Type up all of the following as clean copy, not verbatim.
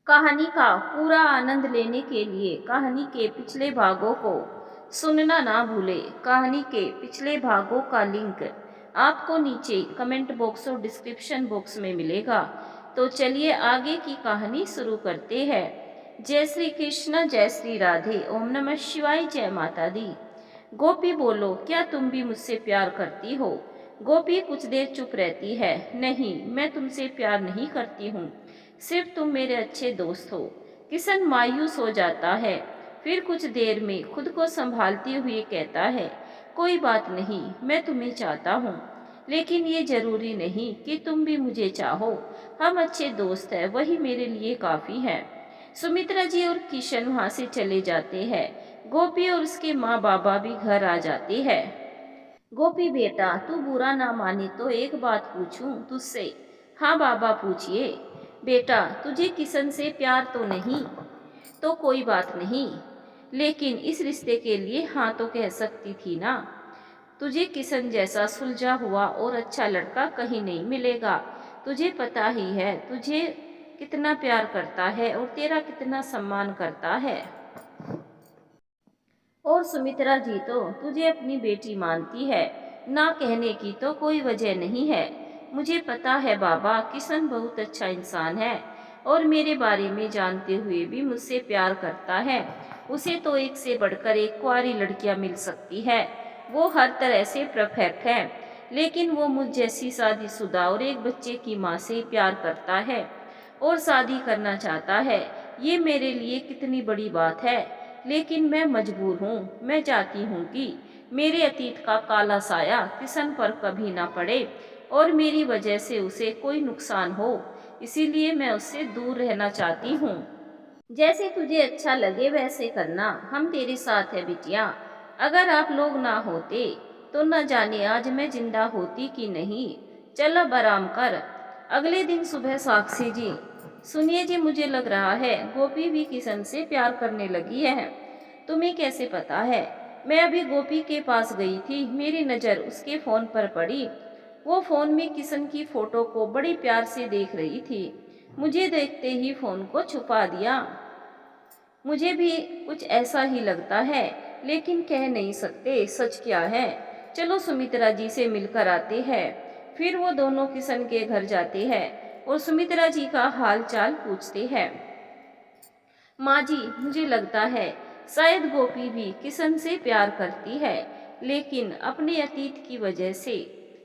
कहानी का पूरा आनंद लेने के लिए कहानी के पिछले भागों को सुनना ना भूलें। कहानी के पिछले भागों का लिंक आपको नीचे कमेंट बॉक्स और डिस्क्रिप्शन बॉक्स में मिलेगा। तो चलिए आगे की कहानी शुरू करते हैं। जय श्री कृष्ण, जय श्री राधे, ओम नमः शिवाय, जय माता दी। गोपी बोलो, क्या तुम भी मुझसे प्यार करती हो? गोपी कुछ देर चुप रहती है। नहीं, मैं तुमसे प्यार नहीं करती हूँ, सिर्फ तुम मेरे अच्छे दोस्त हो। किशन मायूस हो जाता है, फिर कुछ देर में खुद को संभालते हुए कहता है, कोई बात नहीं, मैं तुम्हें चाहता हूँ, लेकिन ये जरूरी नहीं कि तुम भी मुझे चाहो। हम अच्छे दोस्त हैं, वही मेरे लिए काफी है। सुमित्रा जी और किशन वहाँ से चले जाते हैं। गोपी और उसके माँ बाबा भी घर आ जाते हैं। गोपी बेटा, तू बुरा ना माने तो एक बात पूछूं तुझसे? हाँ बाबा, पूछिए। बेटा, तुझे किशन से प्यार तो नहीं? तो कोई बात नहीं, लेकिन इस रिश्ते के लिए हाँ तो कह सकती थी ना। तुझे किशन जैसा सुलझा हुआ और अच्छा लड़का कहीं नहीं मिलेगा। तुझे पता ही है तुझे कितना प्यार करता है और तेरा कितना सम्मान करता है। और सुमित्रा जी तो तुझे अपनी बेटी मानती है, ना कहने की तो कोई वजह नहीं है। मुझे पता है बाबा, किशन बहुत अच्छा इंसान है और मेरे बारे में जानते हुए भी मुझसे प्यार करता है। उसे तो एक से बढ़कर एक कुंवारी लड़कियां मिल सकती है, वो हर तरह से परफेक्ट है, लेकिन वो मुझ जैसी शादीशुदा और एक बच्चे की माँ से प्यार करता है और शादी करना चाहता है। ये मेरे लिए कितनी बड़ी बात है, लेकिन मैं मजबूर हूँ। मैं चाहती हूँ कि मेरे अतीत का काला साया किशन पर कभी ना पड़े और मेरी वजह से उसे कोई नुकसान हो, इसीलिए मैं उससे दूर रहना चाहती हूँ। जैसे तुझे अच्छा लगे वैसे करना, हम तेरे साथ है बिटिया। अगर आप लोग ना होते तो न जाने आज मैं जिंदा होती कि नहीं। चल अब आराम कर। अगले दिन सुबह साक्षी जी, सुनिए जी, मुझे लग रहा है गोपी भी किशन से प्यार करने लगी है। तुम्हें कैसे पता है? मैं अभी गोपी के पास गई थी, मेरी नज़र उसके फोन पर पड़ी। वो फोन में किशन की फोटो को बड़ी प्यार से देख रही थी। मुझे देखते ही फोन को छुपा दिया। मुझे भी कुछ ऐसा ही लगता है, लेकिन कह नहीं सकते सच क्या है। चलो सुमित्रा जी से मिलकर आते हैं। फिर वो दोनों किशन के घर जाते हैं और सुमित्रा जी का हाल चाल पूछते हैं। माँ जी, मुझे लगता है शायद गोपी भी किशन से प्यार करती है, लेकिन अपने अतीत की वजह से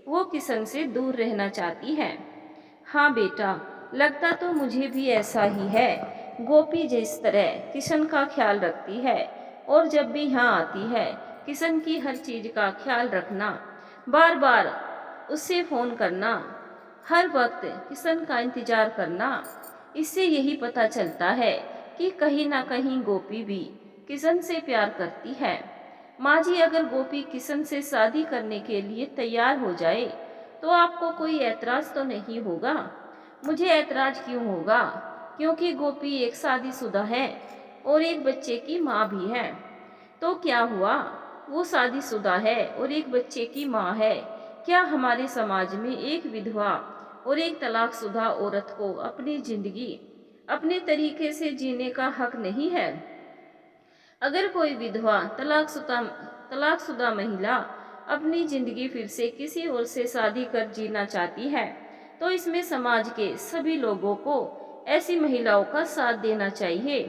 वो किशन से दूर रहना चाहती है। हाँ बेटा, लगता तो मुझे भी ऐसा ही है। गोपी जिस तरह किशन का ख्याल रखती है और जब भी यहाँ आती है किशन की हर चीज का ख्याल रखना, बार बार उससे फोन करना, हर वक्त किशन का इंतजार करना, इससे यही पता चलता है कि कहीं ना कहीं गोपी भी किशन से प्यार करती है। माँ जी, अगर गोपी किशन से शादी करने के लिए तैयार हो जाए तो आपको कोई ऐतराज तो नहीं होगा? मुझे ऐतराज क्यों होगा, क्योंकि गोपी एक शादीशुदा है और एक बच्चे की माँ भी है। तो क्या हुआ, वो शादीशुदा है और एक बच्चे की माँ है। क्या हमारे समाज में एक विधवा और एक तलाकशुदा औरत को अपनी जिंदगी अपने तरीके से जीने का हक नहीं है? अगर कोई विधवा तलाकशुदा महिला अपनी जिंदगी फिर से किसी और से शादी कर जीना चाहती है, तो इसमें समाज के सभी लोगों को ऐसी महिलाओं का साथ देना चाहिए।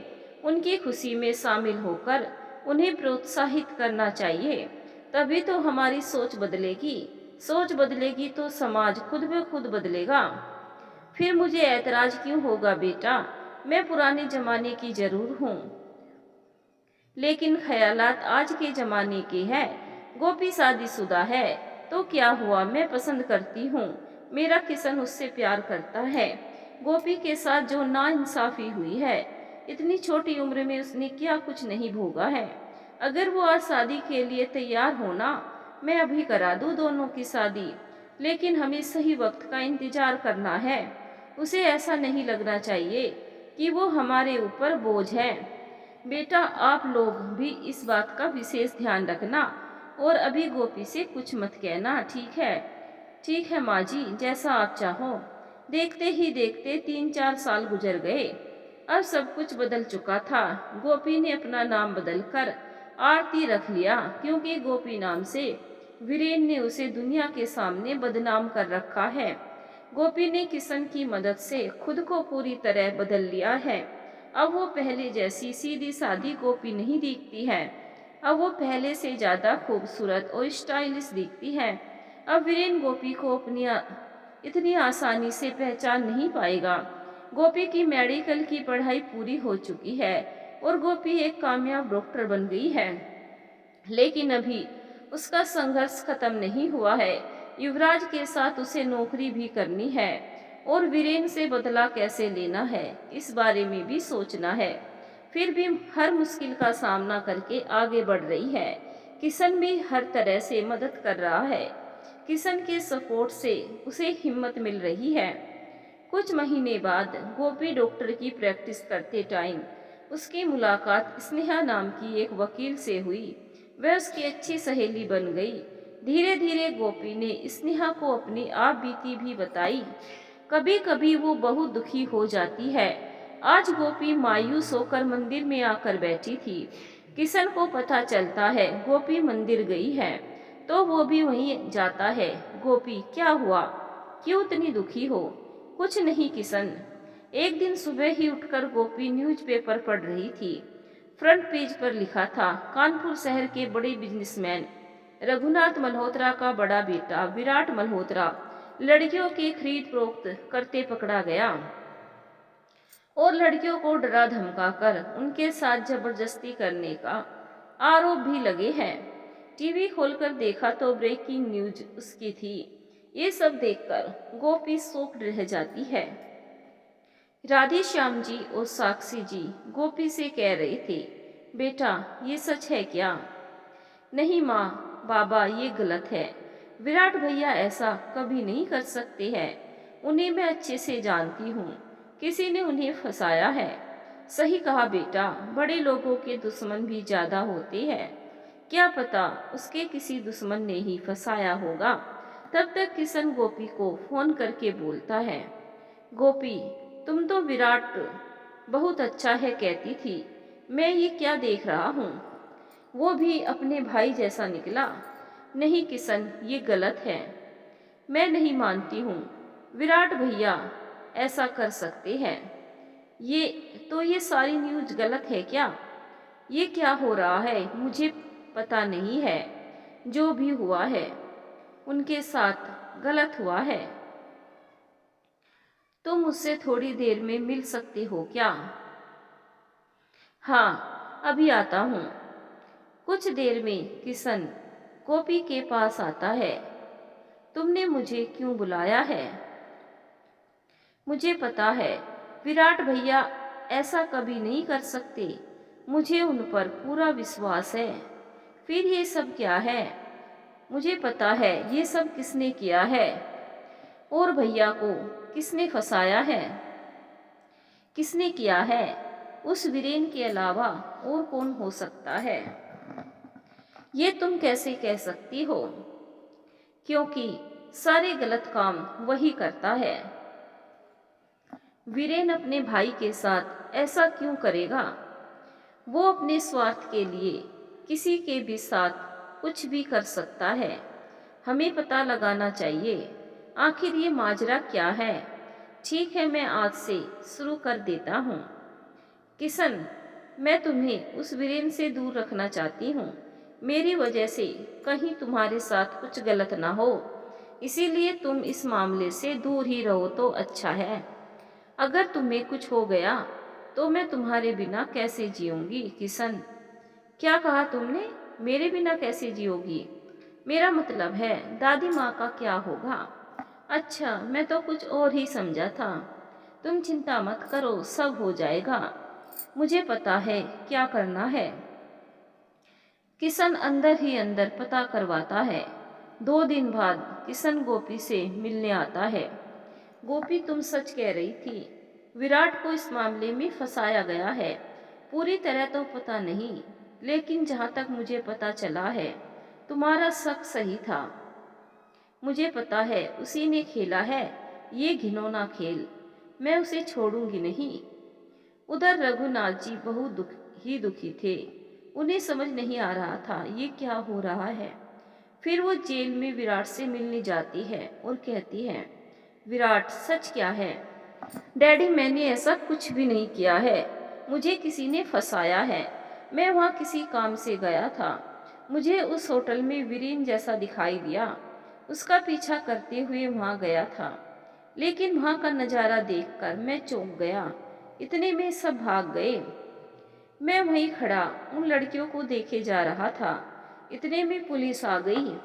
उनकी खुशी में शामिल होकर उन्हें प्रोत्साहित करना चाहिए। तभी तो हमारी सोच बदलेगी। सोच बदलेगी तो समाज खुद ब खुद बदलेगा। फिर मुझे ऐतराज क्यों होगा बेटा? मैं पुराने जमाने की जरूर हूँ, लेकिन ख्यालात आज के जमाने के हैं। गोपी शादीशुदा है तो क्या हुआ, मैं पसंद करती हूँ, मेरा किशन उससे प्यार करता है। गोपी के साथ जो नाइंसाफी हुई है, इतनी छोटी उम्र में उसने क्या कुछ नहीं भोगा है। अगर वो आज शादी के लिए तैयार हो ना, मैं अभी करा दूँ दोनों की शादी, लेकिन हमें सही वक्त का इंतजार करना है। उसे ऐसा नहीं लगना चाहिए कि वो हमारे ऊपर बोझ है। बेटा, आप लोग भी इस बात का विशेष ध्यान रखना और अभी गोपी से कुछ मत कहना, ठीक है? ठीक है माँ जी, जैसा आप चाहो। देखते ही देखते 3-4 साल गुजर गए। अब सब कुछ बदल चुका था। गोपी ने अपना नाम बदलकर आरती रख लिया, क्योंकि गोपी नाम से वीरेन ने उसे दुनिया के सामने बदनाम कर रखा है। गोपी ने किशन की मदद से खुद को पूरी तरह बदल लिया है। अब वो पहले जैसी सीधी सादी गोपी नहीं दिखती है। अब वो पहले से ज्यादा खूबसूरत और स्टाइलिश दिखती है। अब वीरेन गोपी को इतनी आसानी से पहचान नहीं पाएगा। गोपी की मेडिकल की पढ़ाई पूरी हो चुकी है और गोपी एक कामयाब डॉक्टर बन गई है। लेकिन अभी उसका संघर्ष खत्म नहीं हुआ है। युवराज के साथ उसे नौकरी भी करनी है और वीरेन से बदला कैसे लेना है, इस बारे में भी सोचना है। फिर भी हर मुश्किल का सामना करके आगे बढ़ रही है। किशन भी हर तरह से मदद कर रहा है। किशन के सपोर्ट से उसे हिम्मत मिल रही है। कुछ महीने बाद गोपी डॉक्टर की प्रैक्टिस करते टाइम उसकी मुलाकात स्नेहा नाम की एक वकील से हुई। वह उसकी अच्छी सहेली बन गई। धीरे धीरे गोपी ने स्नेहा को अपनी आप बीती भी बताई। कभी कभी वो बहुत दुखी हो जाती है। आज गोपी मायूस होकर मंदिर में आकर बैठी थी। किशन को पता चलता है गोपी मंदिर गई है, तो वो भी वहीं जाता है। गोपी, क्या हुआ? क्यों इतनी दुखी हो? कुछ नहीं किशन। एक दिन सुबह ही उठकर गोपी न्यूज़पेपर पढ़ रही थी। फ्रंट पेज पर लिखा था, कानपुर शहर के बड़े बिजनेसमैन रघुनाथ मल्होत्रा का बड़ा बेटा विराट मल्होत्रा लड़कियों की खरीद फरोख्त करते पकड़ा गया और लड़कियों को डरा धमकाकर उनके साथ जबरदस्ती करने का आरोप भी लगे हैं। टीवी खोलकर देखा तो ब्रेकिंग न्यूज उसकी थी। ये सब देखकर गोपी शॉक्ड रह जाती है। राधे श्याम जी और साक्षी जी गोपी से कह रहे थे, बेटा ये सच है क्या? नहीं माँ, बाबा ये गलत है। विराट भैया ऐसा कभी नहीं कर सकते हैं। उन्हें मैं अच्छे से जानती हूँ। किसी ने उन्हें फंसाया है। सही कहा बेटा, बड़े लोगों के दुश्मन भी ज्यादा होते हैं। क्या पता उसके किसी दुश्मन ने ही फंसाया होगा। तब तक किशन गोपी को फोन करके बोलता है, गोपी तुम तो विराट बहुत अच्छा है कहती थी। मैं ये क्या देख रहा हूँ? वो भी अपने भाई जैसा निकला। नहीं किशन, ये गलत है। मैं नहीं मानती हूँ विराट भैया ऐसा कर सकते हैं। ये सारी न्यूज गलत है क्या? ये क्या हो रहा है मुझे पता नहीं है। जो भी हुआ है उनके साथ गलत हुआ है। तुम मुझसे थोड़ी देर में मिल सकते हो क्या? हाँ, अभी आता हूँ। कुछ देर में किशन गोपी के पास आता है। तुमने मुझे क्यों बुलाया है? मुझे पता है विराट भैया ऐसा कभी नहीं कर सकते। मुझे उन पर पूरा विश्वास है। फिर ये सब क्या है? मुझे पता है ये सब किसने किया है और भैया को किसने फंसाया है। किसने किया है? उस वीरेन के अलावा और कौन हो सकता है? ये तुम कैसे कह सकती हो? क्योंकि सारे गलत काम वही करता है। वीरेन अपने भाई के साथ ऐसा क्यों करेगा? वो अपने स्वार्थ के लिए किसी के भी साथ कुछ भी कर सकता है। हमें पता लगाना चाहिए आखिर ये माजरा क्या है। ठीक है, मैं आज से शुरू कर देता हूँ। किशन, मैं तुम्हें उस वीरेन से दूर रखना चाहती हूँ। मेरी वजह से कहीं तुम्हारे साथ कुछ गलत ना हो, इसीलिए तुम इस मामले से दूर ही रहो तो अच्छा है। अगर तुम्हें कुछ हो गया तो मैं तुम्हारे बिना कैसे जीऊंगी? किशन, क्या कहा तुमने? मेरे बिना कैसे जियोगी? मेरा मतलब है दादी माँ का क्या होगा? अच्छा, मैं तो कुछ और ही समझा था। तुम चिंता मत करो, सब हो जाएगा। मुझे पता है क्या करना है। किशन अंदर ही अंदर पता करवाता है। 2 दिन बाद किशन गोपी से मिलने आता है। गोपी, तुम सच कह रही थी। विराट को इस मामले में फंसाया गया है। पूरी तरह तो पता नहीं, लेकिन जहाँ तक मुझे पता चला है तुम्हारा शक सही था। मुझे पता है उसी ने खेला है ये घिनौना खेल। मैं उसे छोड़ूंगी नहीं। उधर रघुनाथ जी बहुत दुखी थे। उन्हें समझ नहीं आ रहा था ये क्या हो रहा है। फिर वो जेल में विराट से मिलने जाती है और कहती है, विराट सच क्या है? डैडी मैंने ऐसा कुछ भी नहीं किया है। मुझे किसी ने फंसाया है। मैं वहाँ किसी काम से गया था। मुझे उस होटल में वीरेन जैसा दिखाई दिया। उसका पीछा करते हुए वहाँ गया था। लेकिन वहाँ का नज़ारा देखकर मैं चौंक गया। इतने में सब भाग गए। मैं वहीं खड़ा उन लड़कियों को देखे जा रहा था। इतने में पुलिस आ गई।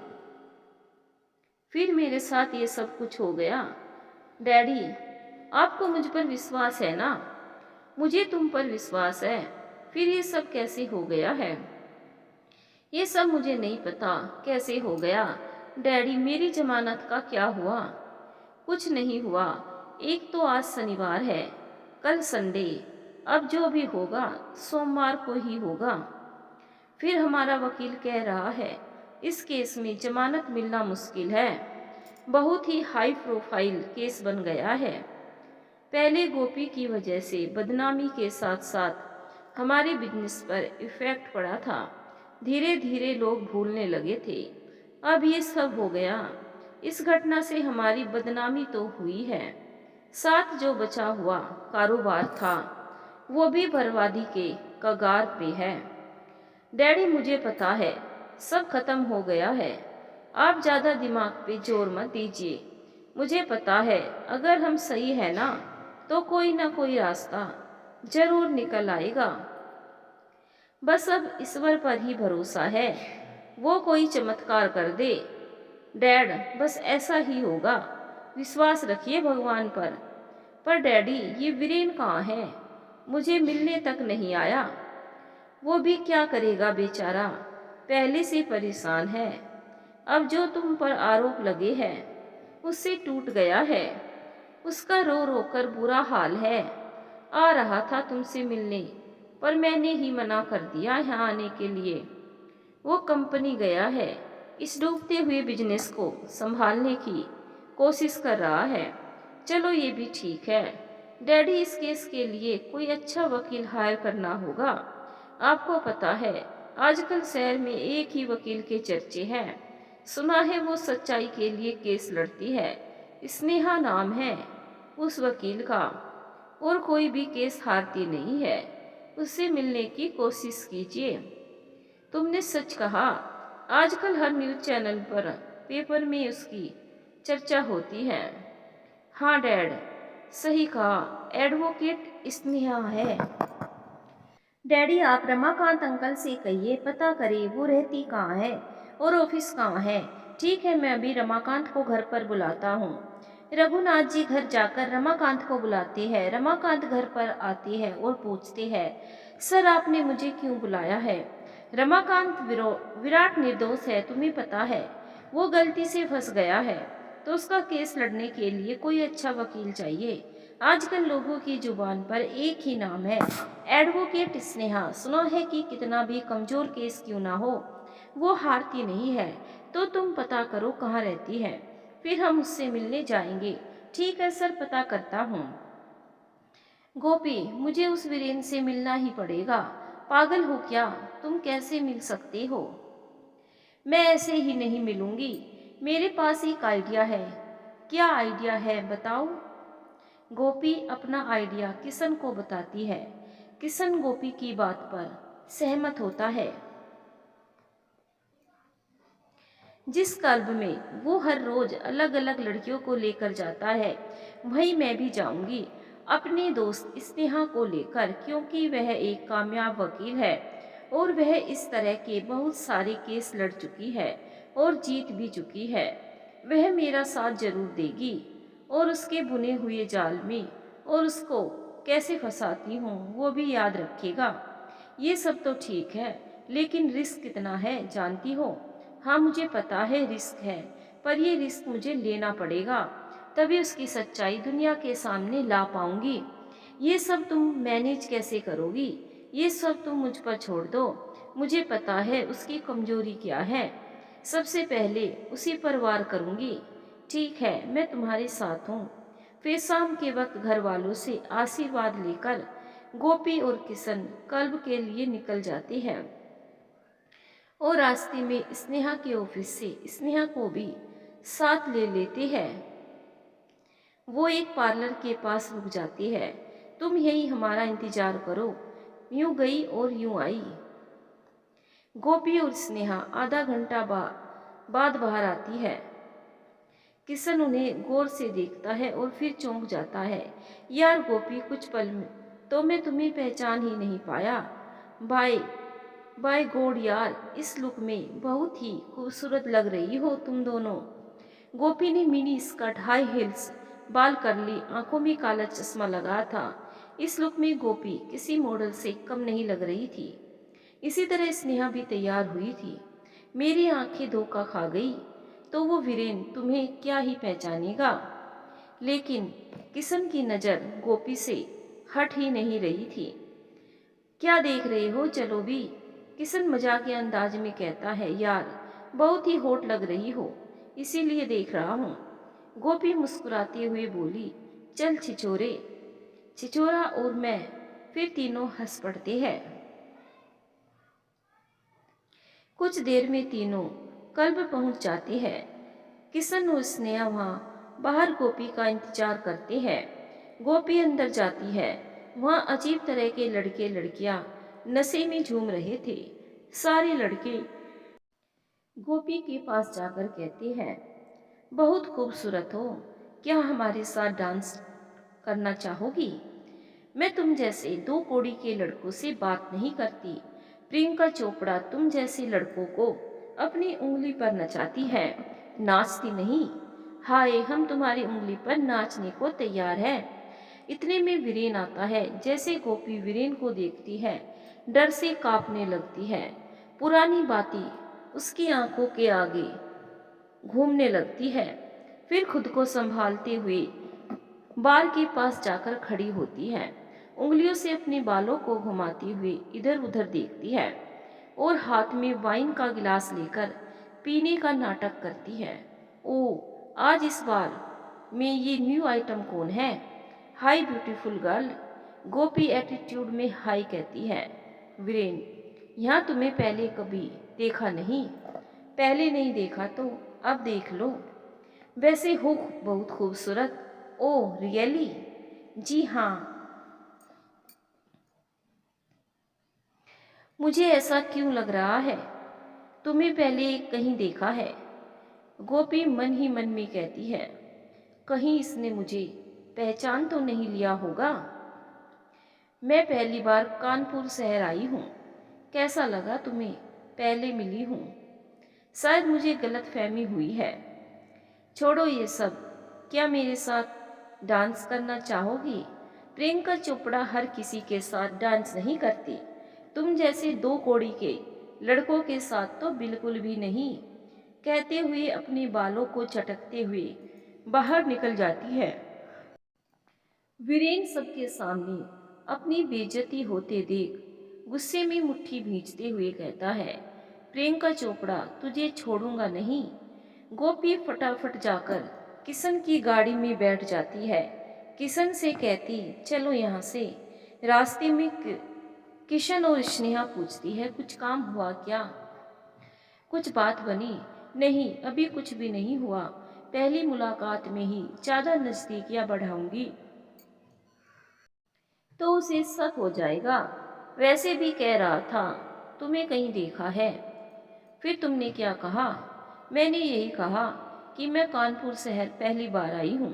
फिर मेरे साथ ये सब कुछ हो गया। डैडी, आपको मुझ पर विश्वास है ना? मुझे तुम पर विश्वास है। फिर ये सब कैसे हो गया है? ये सब मुझे नहीं पता कैसे हो गया। डैडी मेरी जमानत का क्या हुआ? कुछ नहीं हुआ। एक तो आज शनिवार है, कल संडे। अब जो भी होगा सोमवार को ही होगा। फिर हमारा वकील कह रहा है इस केस में जमानत मिलना मुश्किल है। बहुत ही हाई प्रोफाइल केस बन गया है। पहले गोपी की वजह से बदनामी के साथ साथ हमारे बिजनेस पर इफेक्ट पड़ा था। धीरे धीरे लोग भूलने लगे थे। अब ये सब हो गया। इस घटना से हमारी बदनामी तो हुई है, साथ जो बचा हुआ कारोबार था वो भी बर्बादी के कगार पे है। डैडी मुझे पता है सब खत्म हो गया है। आप ज्यादा दिमाग पे जोर मत दीजिए। मुझे पता है अगर हम सही है ना तो कोई ना कोई रास्ता जरूर निकल आएगा। बस अब ईश्वर पर ही भरोसा है, वो कोई चमत्कार कर दे। डैड बस ऐसा ही होगा, विश्वास रखिए भगवान पर। डैडी ये वीरेन कहाँ है? मुझे मिलने तक नहीं आया। वो भी क्या करेगा बेचारा, पहले से परेशान है। अब जो तुम पर आरोप लगे हैं उससे टूट गया है। उसका रो रो कर बुरा हाल है। आ रहा था तुमसे मिलने, पर मैंने ही मना कर दिया यहाँ आने के लिए। वो कंपनी गया है, इस डूबते हुए बिजनेस को संभालने की कोशिश कर रहा है। चलो ये भी ठीक है। डैडी इस केस के लिए कोई अच्छा वकील हायर करना होगा। आपको पता है आजकल शहर में एक ही वकील के चर्चे हैं। सुना है वो सच्चाई के लिए केस लड़ती है। स्नेहा नाम है उस वकील का। और कोई भी केस हारती नहीं है। उससे मिलने की कोशिश कीजिए। तुमने सच कहा। आजकल हर न्यूज़ चैनल पर, पेपर में उसकी चर्चा होती है। हाँ डैड, सही कहा, एडवोकेट स्नेहा है। डैडी आप रमाकांत अंकल से कहिए पता करे वो रहती कहाँ है और ऑफिस कहाँ है। ठीक है, मैं अभी रमाकांत को घर पर बुलाता हूँ। रघुनाथ जी घर जाकर रमाकांत को बुलाते हैं। रमाकांत घर पर आती है और पूछते हैं, सर आपने मुझे क्यों बुलाया है? रमाकांत, विराट निर्दोष है, तुम्हें पता है। वो गलती से फंस गया है तो उसका केस लड़ने के लिए कोई अच्छा वकील चाहिए। आजकल लोगों की जुबान पर एक ही नाम है, एडवोकेट स्नेहा। सुना है कि कितना भी कमजोर केस क्यों ना हो वो हारती नहीं है। तो तुम पता करो कहाँ रहती है, फिर हम उससे मिलने जाएंगे। ठीक है सर, पता करता हूँ। गोपी, मुझे उस वीरेन से मिलना ही पड़ेगा। पागल हो क्या तुम, कैसे मिल सकते हो? मैं ऐसे ही नहीं मिलूंगी। मेरे पास एक आइडिया है। क्या आइडिया है बताओ? गोपी अपना आइडिया किशन को बताती है। किशन गोपी की बात पर सहमत होता है। जिस क्लब में वो हर रोज अलग अलग लड़कियों को लेकर जाता है वहीं मैं भी जाऊंगी, अपने दोस्त स्नेहा को लेकर, क्योंकि वह एक कामयाब वकील है और वह इस तरह के बहुत सारे केस लड़ चुकी है और जीत भी चुकी है। वह मेरा साथ जरूर देगी और उसके बुने हुए जाल में और उसको कैसे फंसाती हूँ वो भी याद रखेगा। ये सब तो ठीक है, लेकिन रिस्क कितना है जानती हो? हाँ मुझे पता है रिस्क है, पर ये रिस्क मुझे लेना पड़ेगा, तभी उसकी सच्चाई दुनिया के सामने ला पाऊंगी। ये सब तुम मैनेज कैसे करोगी? ये सब तुम मुझ पर छोड़ दो। मुझे पता है उसकी कमजोरी क्या है। सबसे पहले उसी पर वार करूंगी। ठीक है, मैं तुम्हारे साथ हूँ। फिर शाम के वक्त घर वालों से आशीर्वाद लेकर गोपी और किशन क्लब के लिए निकल जाते हैं और रास्ते में स्नेहा के ऑफिस से स्नेहा को भी साथ ले लेते हैं। वो एक पार्लर के पास रुक जाती है। तुम यही हमारा इंतजार करो। यूं गई और यूं आई। गोपी और स्नेहा आधा घंटा बाद बाहर आती है। किशन उन्हें गौर से देखता है और फिर चौंक जाता है। यार गोपी, कुछ पल में तो मैं तुम्हें पहचान ही नहीं पाया। बाय बाय गॉड यार, इस लुक में बहुत ही खूबसूरत लग रही हो तुम दोनों। गोपी ने मिनी स्कर्ट, हाई हील्स, बाल करली, आंखों में काला चश्मा लगा था। इस लुक में गोपी किसी मॉडल से कम नहीं लग रही थी। इसी तरह स्नेहा भी तैयार हुई थी। मेरी आंखें धोखा खा गई तो वो वीरेन तुम्हें क्या ही पहचानेगा। लेकिन किशन की नज़र गोपी से हट ही नहीं रही थी। क्या देख रहे हो, चलो भी। किशन मजाकिया अंदाज में कहता है, यार बहुत ही हॉट लग रही हो, इसीलिए देख रहा हूँ। गोपी मुस्कुराते हुए बोली, चल छिछोरे। छिछोरा और मैं फिर तीनों हंस पड़ते हैं। कुछ देर में तीनों क्लब पहुंच जाते हैं। किशन और स्नेहा वहाँ बाहर गोपी का इंतजार करते हैं। गोपी अंदर जाती है। वहाँ अजीब तरह के लड़के लड़कियाँ नशे में झूम रहे थे। सारे लड़के गोपी के पास जाकर कहते हैं, बहुत खूबसूरत हो, क्या हमारे साथ डांस करना चाहोगी? मैं तुम जैसे दो कौड़ी के लड़कों से बात नहीं करती। प्रियंका चोपड़ा तुम जैसे लड़कों को अपनी उंगली पर नचाती है, नाचती नहीं। हाय, हम तुम्हारी उंगली पर नाचने को तैयार है। इतने में वीरेन आता है। जैसे गोपी वीरेन को देखती है, डर से कांपने लगती है। पुरानी बातें उसकी आंखों के आगे घूमने लगती है। फिर खुद को संभालते हुए बाल के पास जाकर खड़ी होती है। उंगलियों से अपने बालों को घुमाती हुए इधर उधर देखती है और हाथ में वाइन का गिलास लेकर पीने का नाटक करती है। ओ, आज इस बार में ये न्यू आइटम कौन है? Hi beautiful girl. Gopi attitude में हाय कहती है। वीरेन, यहाँ तुम्हें पहले कभी देखा नहीं। पहले नहीं देखा तो अब देख लो। वैसे हो बहुत खूबसूरत। Oh really? जी हाँ, मुझे ऐसा क्यों लग रहा है तुम्हें पहले कहीं देखा है? गोपी मन ही मन में कहती है, कहीं इसने मुझे पहचान तो नहीं लिया होगा। मैं पहली बार कानपुर शहर आई हूँ। कैसा लगा तुम्हें? पहले मिली हूँ, शायद मुझे गलतफहमी हुई है। छोड़ो ये सब, क्या मेरे साथ डांस करना चाहोगी? प्रियंका चोपड़ा हर किसी के साथ डांस नहीं करती। तुम जैसे दो कौड़ी के लड़कों के साथ तो बिल्कुल भी नहीं। कहते हुए अपने बालों को चटकते हुए बाहर निकल जाती है। वीरेन सबके सामने अपनी बेइज्जती होते देख गुस्से में मुट्ठी भींचते हुए कहता है, प्रियंका चोपड़ा, तुझे छोड़ूंगा नहीं। गोपी फटाफट जाकर किशन की गाड़ी में बैठ जाती है। किशन से कहती, चलो यहाँ से। रास्ते में किशन और स्नेहा पूछती है, कुछ काम हुआ क्या? कुछ बात बनी? नहीं, अभी कुछ भी नहीं हुआ। पहली मुलाकात में ही ज़्यादा नज़दीकियाँ बढ़ाऊंगी तो उसे शक हो जाएगा। वैसे भी कह रहा था तुम्हें कहीं देखा है। फिर तुमने क्या कहा? मैंने यही कहा कि मैं कानपुर शहर पहली बार आई हूँ।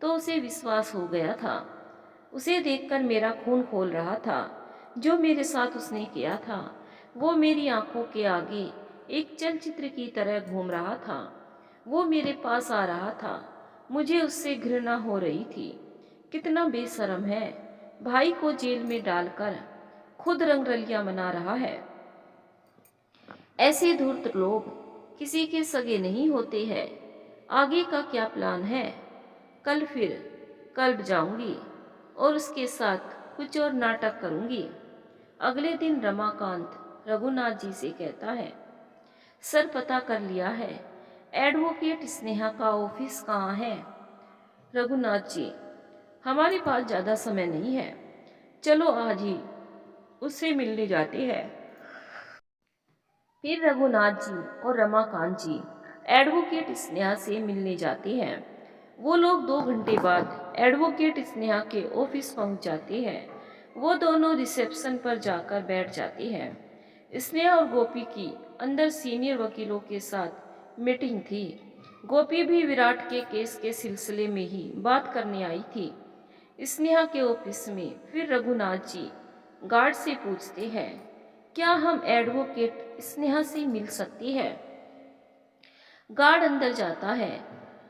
तो उसे विश्वास हो गया था। उसे देखकर मेरा खून खोल रहा था। जो मेरे साथ उसने किया था वो मेरी आंखों के आगे एक चलचित्र की तरह घूम रहा था। वो मेरे पास आ रहा था। मुझे उससे घृणा हो रही थी। कितना बेशर्म है, भाई को जेल में डालकर खुद रंगरलिया मना रहा है। ऐसे धूर्त लोग किसी के सगे नहीं होते हैं। आगे का क्या प्लान है? कल फिर क्लब जाऊंगी और उसके साथ कुछ और नाटक करूंगी। अगले दिन रमाकांत रघुनाथ जी से कहता है, सर पता कर लिया है, एडवोकेट स्नेहा का ऑफिस कहाँ है? रघुनाथ जी, हमारे पास ज़्यादा समय नहीं है। चलो आज ही उससे मिलने जाते हैं। फिर रघुनाथ जी और रमाकांत जी एडवोकेट स्नेहा से मिलने जाते हैं। वो लोग 2 घंटे बाद एडवोकेट स्नेहा के ऑफिस पहुंच जाते हैं। वो दोनों रिसेप्शन पर जाकर बैठ जाते हैं। स्नेहा और गोपी की अंदर सीनियर वकीलों के साथ मीटिंग थी। गोपी भी विराट के केस के सिलसिले में ही बात करने आई थी। स्नेहा के ऑफिस में फिर रघुनाथ जी गार्ड से पूछते हैं, क्या हम एडवोकेट स्नेहा से मिल सकती है? गार्ड अंदर जाता है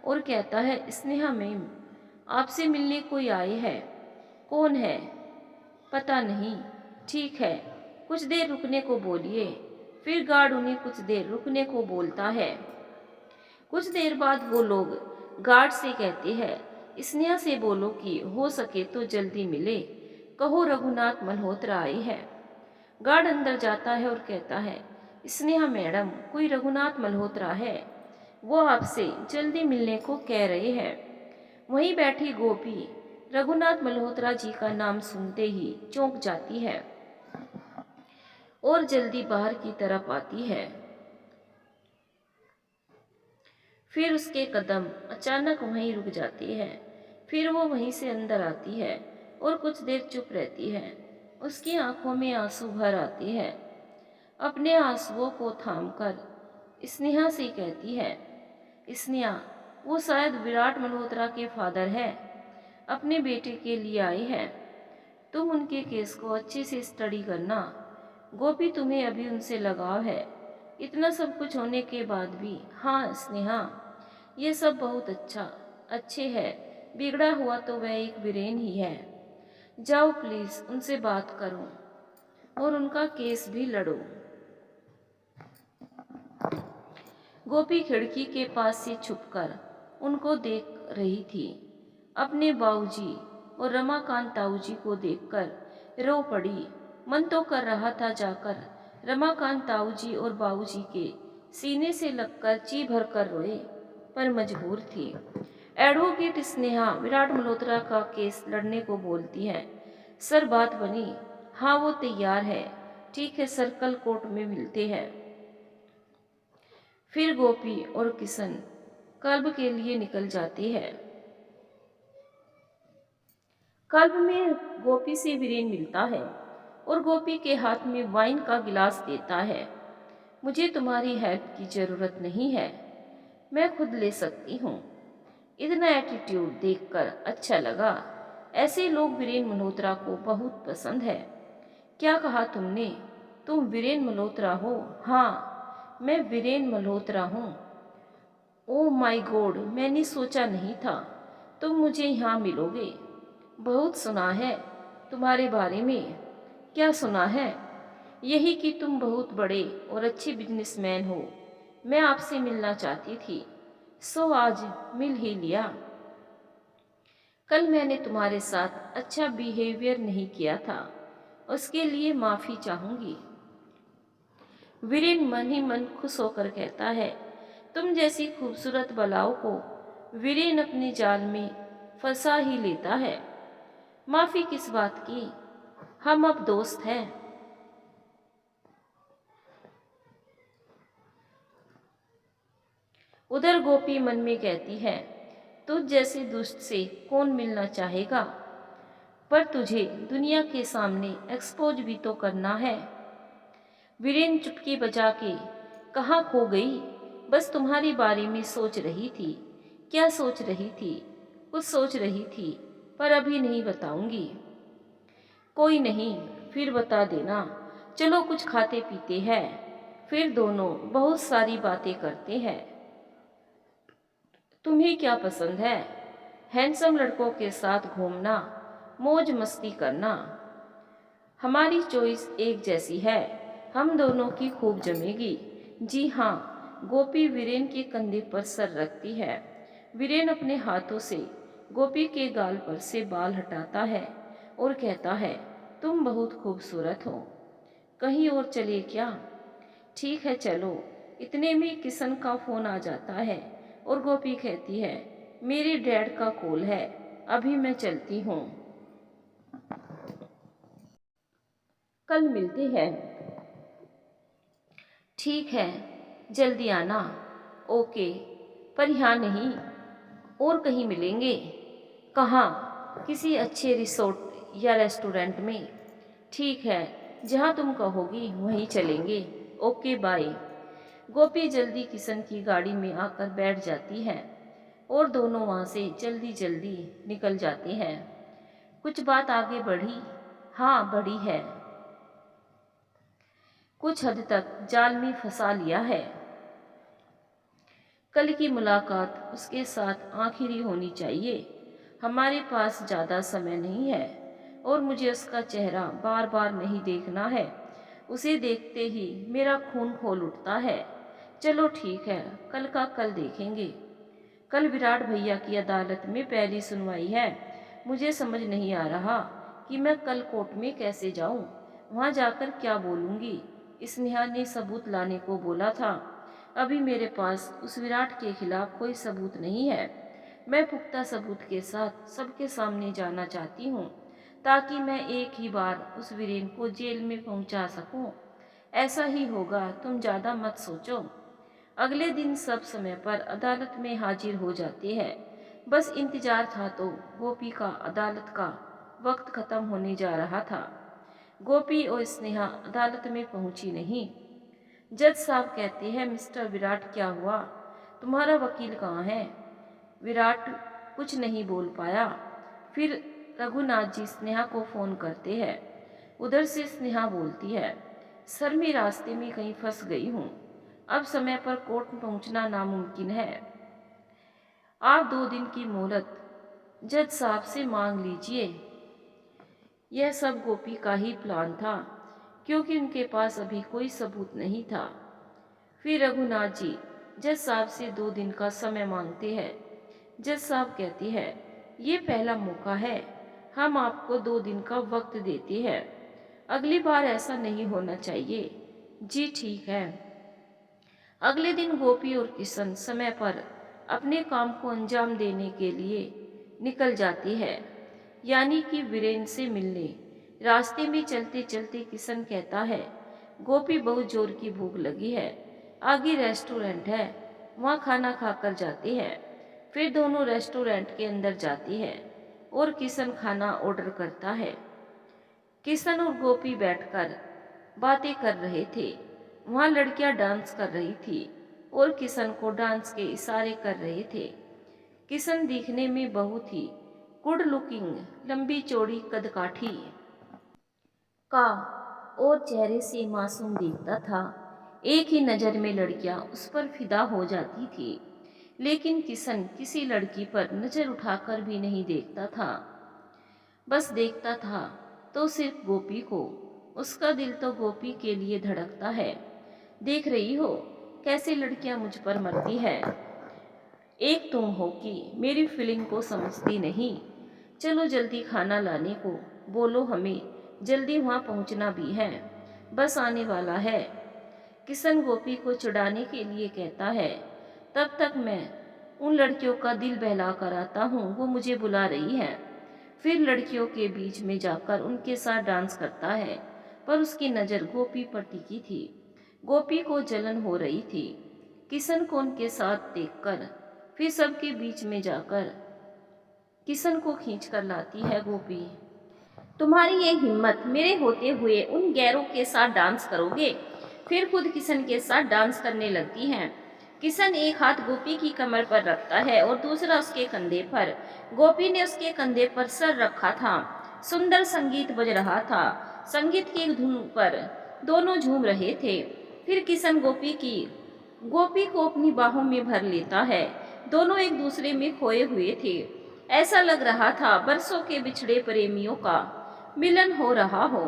और कहता है, स्नेहा मैम, आपसे मिलने कोई आए है। कौन है? पता नहीं। ठीक है, कुछ देर रुकने को बोलिए। फिर गार्ड उन्हें कुछ देर रुकने को बोलता है। कुछ देर बाद वो लोग गार्ड से कहते हैं, स्नेहा से बोलो कि हो सके तो जल्दी मिले। कहो रघुनाथ मल्होत्रा आए हैं। गार्ड अंदर जाता है और कहता है, स्नेहा मैडम, कोई रघुनाथ मल्होत्रा है, वो आपसे जल्दी मिलने को कह रहे हैं। वहीं बैठी गोपी रघुनाथ मल्होत्रा जी का नाम सुनते ही चौंक जाती है और जल्दी बाहर की तरफ आती है। फिर उसके कदम अचानक वहीं रुक जाते हैं। फिर वो वहीं से अंदर आती है और कुछ देर चुप रहती है। उसकी आंखों में आंसू भर आते हैं। अपने आंसुओं को थामकर स्नेहा से कहती है, स्नेहा, वो शायद विराट मल्होत्रा के फादर है, अपने बेटे के लिए आए हैं। तुम उनके केस को अच्छे से स्टडी करना। गोपी, तुम्हें अभी उनसे लगाव है, इतना सब कुछ होने के बाद भी। हाँ स्नेहा, ये सब बहुत अच्छे है। बिगड़ा हुआ तो वह एक वीरेन ही है। जाओ प्लीज उनसे बात करो और उनका केस भी लड़ो। गोपी खिड़की के पास से छुपकर उनको देख रही थी। अपने बाबूजी और रमाकांत ताऊजी को देखकर रो पड़ी। मन तो कर रहा था जाकर रमाकांत ताऊजी और बाबूजी के सीने से लगकर ची भर कर रोए, पर मजबूर थी। एडवोकेट स्नेहा विराट मल्होत्रा का केस लड़ने को बोलती है। सर, बात बनी? हाँ, वो तैयार है। ठीक है सर, कल कोर्ट में मिलते हैं। फिर गोपी और किशन क्लब के लिए निकल जाते हैं। क्लब में गोपी से वीरेन मिलता है और गोपी के हाथ में वाइन का गिलास देता है। मुझे तुम्हारी हेल्प की जरूरत नहीं है, मैं खुद ले सकती हूँ। इतना एटीट्यूड देखकर अच्छा लगा। ऐसे लोग वीरेन मल्होत्रा को बहुत पसंद है। क्या कहा तुमने? तुम वीरेन मल्होत्रा हो? हाँ, मैं वीरेन मल्होत्रा हूँ। ओह माय गॉड, मैंने सोचा नहीं था तुम मुझे यहाँ मिलोगे। बहुत सुना है तुम्हारे बारे में। क्या सुना है? यही कि तुम बहुत बड़े और अच्छे बिजनेसमैन हो। मैं आपसे मिलना चाहती थी, सो आज मिल ही लिया। कल मैंने तुम्हारे साथ अच्छा बिहेवियर नहीं किया था, उसके लिए माफ़ी चाहूँगी। वीरेन मन ही मन खुश होकर कहता है, तुम जैसी खूबसूरत बलाओं को वीरेन अपने जाल में फंसा ही लेता है। माफ़ी किस बात की, हम अब दोस्त हैं। उधर गोपी मन में कहती है, तुझ जैसे दुष्ट से कौन मिलना चाहेगा, पर तुझे दुनिया के सामने एक्सपोज भी तो करना है। वीरेन चुटकी बजा के कहाँ खो गई? बस तुम्हारे बारे में सोच रही थी। क्या सोच रही थी? कुछ सोच रही थी, पर अभी नहीं बताऊंगी। कोई नहीं, फिर बता देना। चलो कुछ खाते पीते हैं। फिर दोनों बहुत सारी बातें करते हैं। तुम्हें क्या पसंद है? हैंडसम लड़कों के साथ घूमना, मौज मस्ती करना। हमारी चॉइस एक जैसी है, हम दोनों की खूब जमेगी। जी हाँ। गोपी वीरेन के कंधे पर सर रखती है। वीरेन अपने हाथों से गोपी के गाल पर से बाल हटाता है और कहता है, तुम बहुत खूबसूरत हो। कहीं और चले क्या? ठीक है चलो। इतने में किशन का फोन आ जाता है और गोपी कहती है, मेरे डैड का कॉल है, अभी मैं चलती हूँ। कल मिलते हैं। ठीक है, जल्दी आना। ओके, पर यहाँ नहीं, और कहीं मिलेंगे। कहाँ? किसी अच्छे रिसोर्ट या रेस्टोरेंट में। ठीक है, जहाँ तुम कहोगी वहीं चलेंगे। Okay bye. गोपी जल्दी किशन की गाड़ी में आकर बैठ जाती है और दोनों वहाँ से जल्दी जल्दी निकल जाते हैं। कुछ बात आगे बढ़ी? हाँ, बढ़ी है। कुछ हद तक जाल में फंसा लिया है। कल की मुलाकात उसके साथ आखिरी होनी चाहिए। हमारे पास ज़्यादा समय नहीं है और मुझे उसका चेहरा बार बार नहीं देखना है। उसे देखते ही मेरा खून खौल उठता है। चलो ठीक है, कल का कल देखेंगे। कल विराट भैया की अदालत में पहली सुनवाई है। मुझे समझ नहीं आ रहा कि मैं कल कोर्ट में कैसे जाऊं। वहां जाकर क्या बोलूंगी। स्नेहा ने सबूत लाने को बोला था। अभी मेरे पास उस विराट के खिलाफ कोई सबूत नहीं है। मैं पुख्ता सबूत के साथ सबके सामने जाना चाहती हूँ, ताकि मैं एक ही बार उस वीरेन को जेल में पहुंचा सकूं। ऐसा ही होगा, तुम ज़्यादा मत सोचो। अगले दिन सब समय पर अदालत में हाजिर हो जाते हैं। बस इंतजार था तो गोपी का अदालत का वक्त खत्म होने जा रहा था। गोपी और स्नेहा अदालत में पहुंची नहीं। जज साहब कहते हैं, मिस्टर विराट क्या हुआ? तुम्हारा वकील कहाँ है? विराट कुछ नहीं बोल पाया। फिर रघुनाथ जी स्नेहा को फोन करते हैं। उधर से स्नेहा बोलती है, सर मैं रास्ते में कहीं फंस गई हूँ। अब समय पर कोर्ट पहुंचना नामुमकिन है। आप 2 दिन की मोहलत जज साहब से मांग लीजिए। यह सब गोपी का ही प्लान था, क्योंकि उनके पास अभी कोई सबूत नहीं था। फिर रघुनाथ जी जज साहब से 2 दिन का समय मांगते हैं। जज साहब कहती है, ये पहला मौका है, हम आपको 2 दिन का वक्त देते हैं। अगली बार ऐसा नहीं होना चाहिए। जी ठीक है। अगले दिन गोपी और किशन समय पर अपने काम को अंजाम देने के लिए निकल जाती है, यानी कि वीरेन से मिलने। रास्ते में चलते चलते किशन कहता है, गोपी बहुत जोर की भूख लगी है, आगे रेस्टोरेंट है, वहाँ खाना खाकर जाते हैं। फिर दोनों रेस्टोरेंट के अंदर जाती है और किशन खाना ऑर्डर करता है। किशन और गोपी बैठकर बातें कर रहे थे। वहाँ लड़कियां डांस कर रही थी और किशन को डांस के इशारे कर रहे थे। किशन दिखने में बहुत ही गुड लुकिंग, लंबी चौड़ी कदकाठी का और चेहरे से मासूम दिखता था। एक ही नज़र में लड़कियां उस पर फिदा हो जाती थी, लेकिन किशन किसी लड़की पर नज़र उठाकर भी नहीं देखता था। बस देखता था तो सिर्फ गोपी को। उसका दिल तो गोपी के लिए धड़कता है। देख रही हो कैसे लड़कियां मुझ पर मरती है। एक तुम हो कि मेरी फीलिंग को समझती नहीं। चलो जल्दी खाना लाने को बोलो, हमें जल्दी वहाँ पहुँचना भी है, बस आने वाला है। किशन गोपी को छुड़ाने के लिए कहता है, तब तक मैं उन लड़कियों का दिल बहला कर आता हूँ, वो मुझे बुला रही हैं। फिर लड़कियों के बीच में जाकर उनके साथ डांस करता है, पर उसकी नज़र गोपी पर टिकी थी। गोपी को जलन हो रही थी किशन को उनके साथ देखकर। फिर सबके बीच में जाकर किशन को खींच कर लाती है गोपी। तुम्हारी ये हिम्मत, मेरे होते हुए उन गैरों के साथ डांस करोगे? फिर खुद किशन के साथ डांस करने लगती हैं। किशन एक हाथ गोपी की कमर पर रखता है और दूसरा उसके कंधे पर। गोपी ने उसके कंधे पर सर रखा था। सुंदर संगीत बज रहा था। संगीत की एक धुन पर दोनों झूम रहे थे। फिर किशन गोपी को अपनी बाहों में भर लेता है। दोनों एक दूसरे में खोए हुए थे। ऐसा लग रहा था बरसों के बिछड़े प्रेमियों का मिलन हो रहा हो।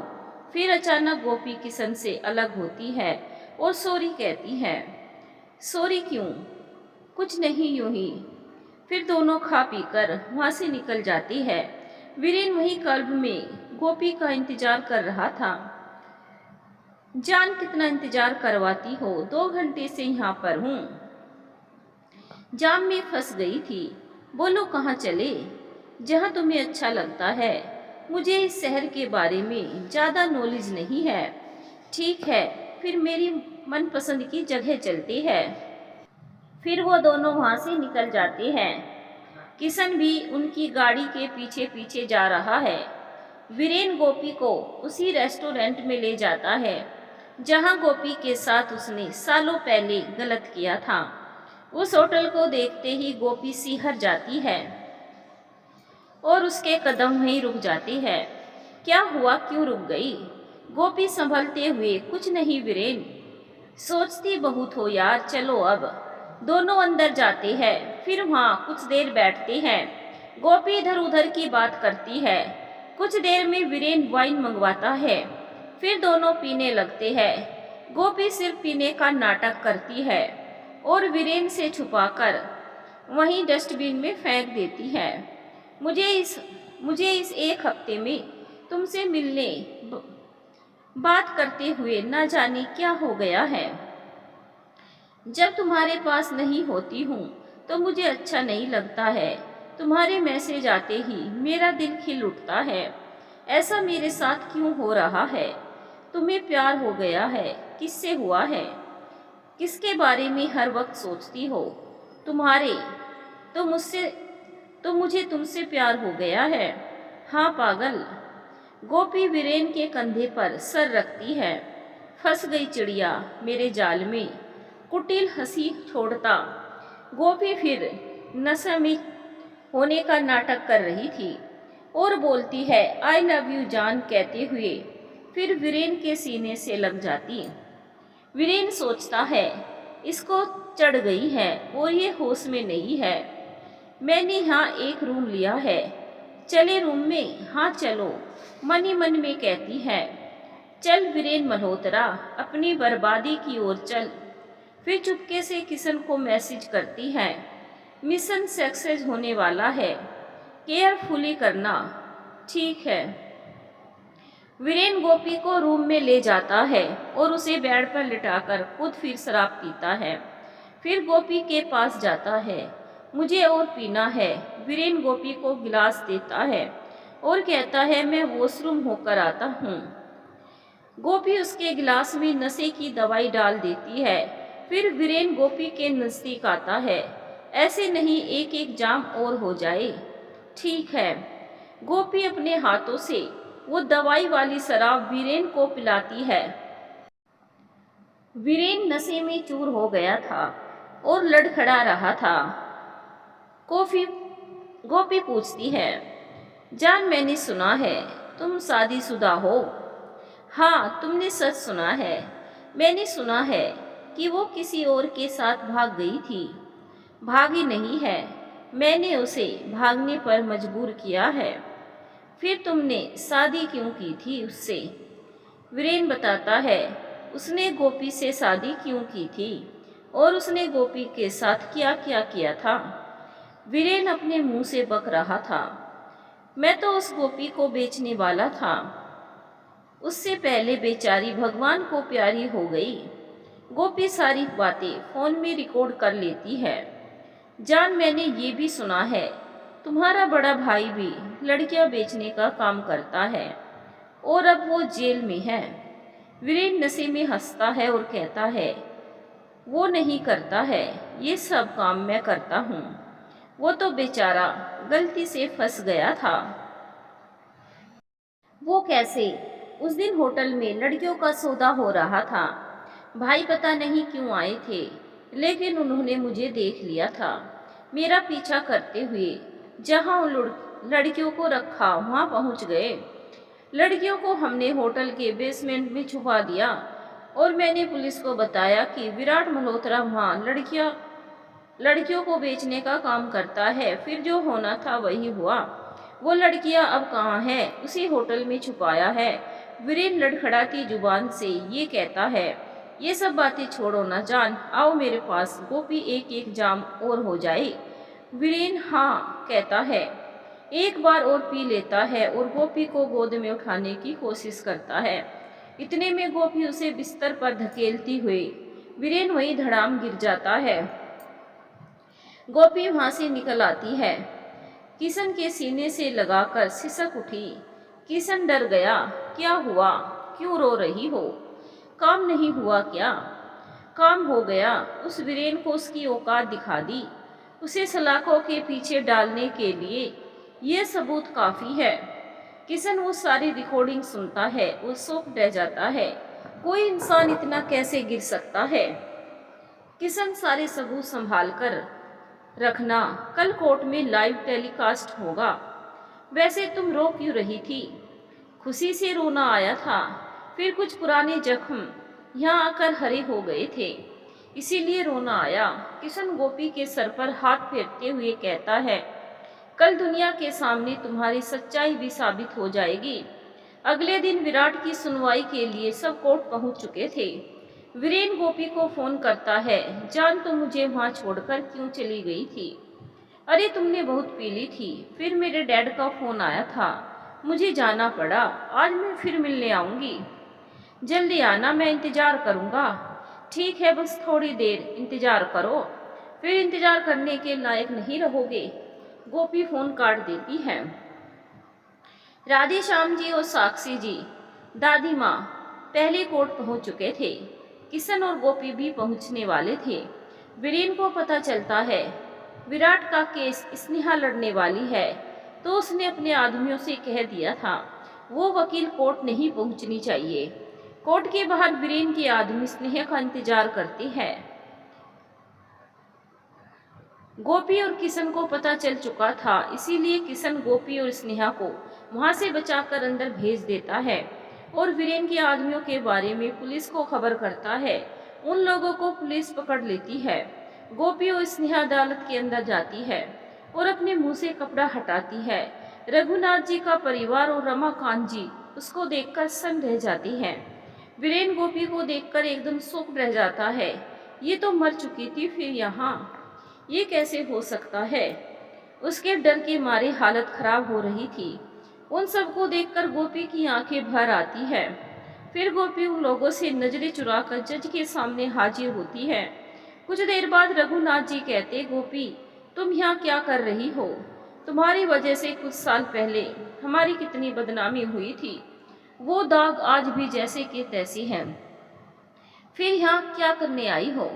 फिर अचानक गोपी किशन से अलग होती है और सॉरी कहती है। सॉरी क्यों? कुछ नहीं, यूं ही। फिर दोनों खा पी कर वहां से निकल जाती है। वीरेन वहीं क्लब में गोपी का इंतजार कर रहा था। जान कितना इंतजार करवाती हो, 2 घंटे से यहाँ पर हूँ, जाम में फंस गई थी। बोलो कहाँ चले, जहाँ तुम्हें अच्छा लगता है। मुझे इस शहर के बारे में ज़्यादा नॉलेज नहीं है। ठीक है, फिर मेरी मनपसंद की जगह चलती है। फिर वो दोनों वहाँ से निकल जाते हैं। किशन भी उनकी गाड़ी के पीछे पीछे जा रहा है। वीरेन गोपी को उसी रेस्टोरेंट में ले जाता है जहाँ गोपी के साथ उसने सालों पहले गलत किया था। उस होटल को देखते ही गोपी सिहर जाती है और उसके कदम वहीं रुक जाते हैं। क्या हुआ, क्यों रुक गई? गोपी संभलते हुए, कुछ नहीं वीरेन, सोचती बहुत हो यार, चलो अब। दोनों अंदर जाते हैं। फिर वहाँ कुछ देर बैठते हैं। गोपी इधर उधर की बात करती है। कुछ देर में वीरेन वाइन मंगवाता है। फिर दोनों पीने लगते हैं। गोपी सिर्फ पीने का नाटक करती है और वीरेन से छुपाकर वहीं डस्टबिन में फेंक देती है। मुझे इस एक हफ्ते में तुमसे मिलने बात करते हुए न जाने क्या हो गया है। जब तुम्हारे पास नहीं होती हूँ तो मुझे अच्छा नहीं लगता है। तुम्हारे मैसेज आते ही मेरा दिल खिल उठता है। ऐसा मेरे साथ क्यों हो रहा है? तुम्हें प्यार हो गया है? किससे हुआ है? किसके बारे में हर वक्त सोचती हो? तुम्हारे तो मुझे तुमसे प्यार हो गया है। हाँ पागल। गोपी वीरेन के कंधे पर सर रखती है। फंस गई चिड़िया मेरे जाल में, कुटिल हंसी छोड़ता गोपी फिर नशे में होने का नाटक कर रही थी और बोलती है आई लव यू जान कहते हुए फिर वीरेन के सीने से लग जाती। वीरेन सोचता है इसको चढ़ गई है और ये होश में नहीं है। मैंने यहाँ एक रूम लिया है, चले रूम में? हाँ चलो, मन ही मन में कहती है। चल वीरेन मल्होत्रा, अपनी बर्बादी की ओर चल। फिर चुपके से किशन को मैसेज करती है, मिशन सक्सेस होने वाला है, केयरफुली करना। ठीक है। वीरेन गोपी को रूम में ले जाता है और उसे बेड पर लिटाकर खुद फिर शराब पीता है। फिर गोपी के पास जाता है। मुझे और पीना है। वीरेन गोपी को गिलास देता है और कहता है मैं वॉशरूम होकर आता हूँ। गोपी उसके गिलास में नशे की दवाई डाल देती है। फिर वीरेन गोपी के नजदीक आता है। ऐसे नहीं, एक एक जाम और हो जाए। ठीक है। गोपी अपने हाथों से वो दवाई वाली शराब वीरेन को पिलाती है। वीरेन नशे में चूर हो गया था और लड़खड़ा रहा था। गोपी पूछती है, जान मैंने सुना है तुम शादीशुदा हो। हाँ, तुमने सच सुना है। मैंने सुना है कि वो किसी और के साथ भाग गई थी। भागी नहीं है, मैंने उसे भागने पर मजबूर किया है। फिर तुमने शादी क्यों की थी उससे? वीरेन बताता है उसने गोपी से शादी क्यों की थी और उसने गोपी के साथ क्या क्या किया था। वीरेन अपने मुंह से बक रहा था। मैं तो उस गोपी को बेचने वाला था। उससे पहले बेचारी भगवान को प्यारी हो गई। गोपी सारी बातें फोन में रिकॉर्ड कर लेती है। जान, मैंने ये भी सुना है तुम्हारा बड़ा भाई भी लड़कियां बेचने का काम करता है और अब वो जेल में है। वीरेन नशे में हंसता है और कहता है वो नहीं करता है, ये सब काम मैं करता हूँ। वो तो बेचारा गलती से फंस गया था। वो कैसे? उस दिन होटल में लड़कियों का सौदा हो रहा था। भाई पता नहीं क्यों आए थे, लेकिन उन्होंने मुझे देख लिया था। मेरा पीछा करते हुए जहां उन लड़कियों को रखा वहां पहुंच गए। लड़कियों को हमने होटल के बेसमेंट में छुपा दिया और मैंने पुलिस को बताया कि विराट मल्होत्रा वहां लड़कियों को बेचने का काम करता है। फिर जो होना था वही हुआ। वो लड़कियां अब कहाँ है? उसी होटल में छुपाया है। वीरेन लड़खड़ाती जुबान से ये कहता है, ये सब बातें छोड़ो ना जान, आओ मेरे पास। गोपी एक एक जाम और हो जाए। वीरेन हाँ कहता है। एक बार और पी लेता है और गोपी को गोद में उठाने की कोशिश करता है। इतने में गोपी उसे बिस्तर पर धकेलती हुई वीरेन वही धड़ाम गिर जाता है। गोपी वहां से निकल आती है। किशन के सीने से लगाकर सिसक उठी। किशन डर गया। क्या हुआ? क्यों रो रही हो? काम नहीं हुआ क्या? काम हो गया। उस वीरेन को उसकी औकात दिखा दी। उसे सलाखों के पीछे डालने के लिए ये सबूत काफी है। किशन वो सारी रिकॉर्डिंग सुनता है, वो शॉक रह जाता है। कोई इंसान इतना कैसे गिर सकता है? किशन सारे सबूत संभाल कर रखना, कल कोर्ट में लाइव टेलीकास्ट होगा। वैसे तुम रो क्यों रही थी? खुशी से रोना आया था, फिर कुछ पुराने जख्म यहाँ आकर हरे हो गए थे, इसीलिए रोना आया। किशन गोपी के सर पर हाथ फेरते हुए कहता है, कल दुनिया के सामने तुम्हारी सच्चाई भी साबित हो जाएगी। अगले दिन विराट की सुनवाई के लिए सब कोर्ट पहुंच चुके थे। वीरेन गोपी को फोन करता है, जान तुम मुझे वहां छोड़कर क्यों चली गई थी? अरे तुमने बहुत पी ली थी। फिर मेरे डैड का फोन आया था, मुझे जाना पड़ा। आज मैं फिर मिलने आऊंगी। जल्दी आना, मैं इंतजार करूंगा। ठीक है, बस थोड़ी देर इंतजार करो, फिर इंतजार करने के लायक नहीं रहोगे। गोपी फोन काट देती है। राधे श्याम जी और साक्षी जी, दादी माँ पहले कोर्ट पहुंच चुके थे। किशन और गोपी भी पहुंचने वाले थे। वीरेन को पता चलता है विराट का केस स्नेहा लड़ने वाली है, तो उसने अपने आदमियों से कह दिया था वो वकील कोर्ट नहीं पहुंचनी चाहिए। कोर्ट के बाहर वीरेन के आदमी स्नेहा का इंतजार करते हैं। गोपी और किशन को पता चल चुका था, इसीलिए किशन गोपी और स्नेहा को वहां से बचाकर अंदर भेज देता है और वीरेन के आदमियों के बारे में पुलिस को खबर करता है। उन लोगों को पुलिस पकड़ लेती है। गोपी और स्नेहा अदालत के अंदर जाती है और अपने मुंह से कपड़ा हटाती है। रघुनाथ जी का परिवार और रमाकांत जी उसको देखकर सन्न रह जाती हैं। वीरेन गोपी को देखकर एकदम शॉक रह जाता है। ये तो मर चुकी थी, फिर यहाँ ये कैसे हो सकता है? उसके डर के मारे हालत खराब हो रही थी। उन सबको देखकर गोपी की आंखें भर आती है। फिर गोपी उन लोगों से नजरें चुराकर जज के सामने हाजिर होती है। कुछ देर बाद रघुनाथ जी कहते, गोपी तुम यहाँ क्या कर रही हो? तुम्हारी वजह से कुछ साल पहले हमारी कितनी बदनामी हुई थी, वो दाग आज भी जैसे के तैसे हैं। फिर यहाँ क्या करने आई हो?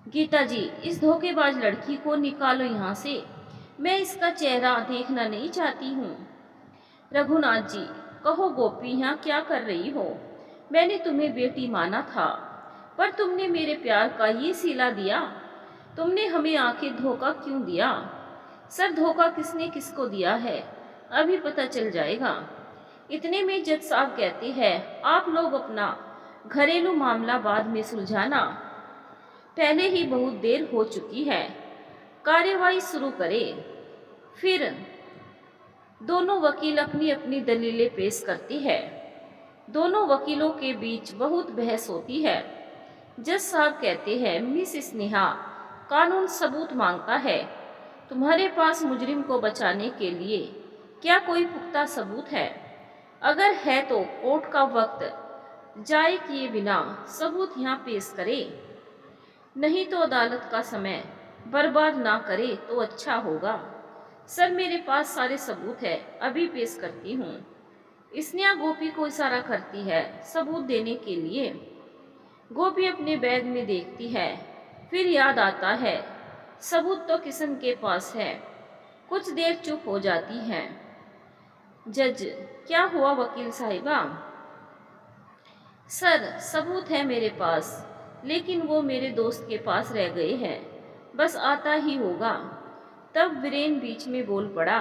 गीता जी, इस धोखेबाज लड़की को निकालो यहाँ से, मैं इसका चेहरा देखना नहीं चाहती हूँ। रघुनाथ जी, कहो गोपी यहाँ क्या कर रही हो? मैंने तुम्हें बेटी माना था, पर तुमने मेरे प्यार का ये सिला दिया। तुमने हमें आखिर धोखा क्यों दिया? सर, धोखा किसने किसको दिया है अभी पता चल जाएगा। इतने में जज साहब कहते हैं, आप लोग अपना घरेलू मामला बाद में सुलझाना, पहले ही बहुत देर हो चुकी है। कार्यवाही शुरू करें। फिर दोनों वकील अपनी अपनी दलीलें पेश करती है। दोनों वकीलों के बीच बहुत बहस होती है। जज साहब कहते हैं, मिस स्नेहा, कानून सबूत मांगता है। तुम्हारे पास मुजरिम को बचाने के लिए क्या कोई पुख्ता सबूत है? अगर है तो कोर्ट का वक्त जाए किए बिना सबूत यहाँ पेश करे, नहीं तो अदालत का समय बर्बाद ना करे तो अच्छा होगा। सर, मेरे पास सारे सबूत है, अभी पेश करती हूँ। स्नेहा गोपी को इशारा करती है सबूत देने के लिए। गोपी अपने बैग में देखती है, फिर याद आता है सबूत तो किशन के पास है। कुछ देर चुप हो जाती है। जज, क्या हुआ वकील साहिबा? सर, सबूत है मेरे पास, लेकिन वो मेरे दोस्त के पास रह गए हैं, बस आता ही होगा। तब वीरेन बीच में बोल पड़ा,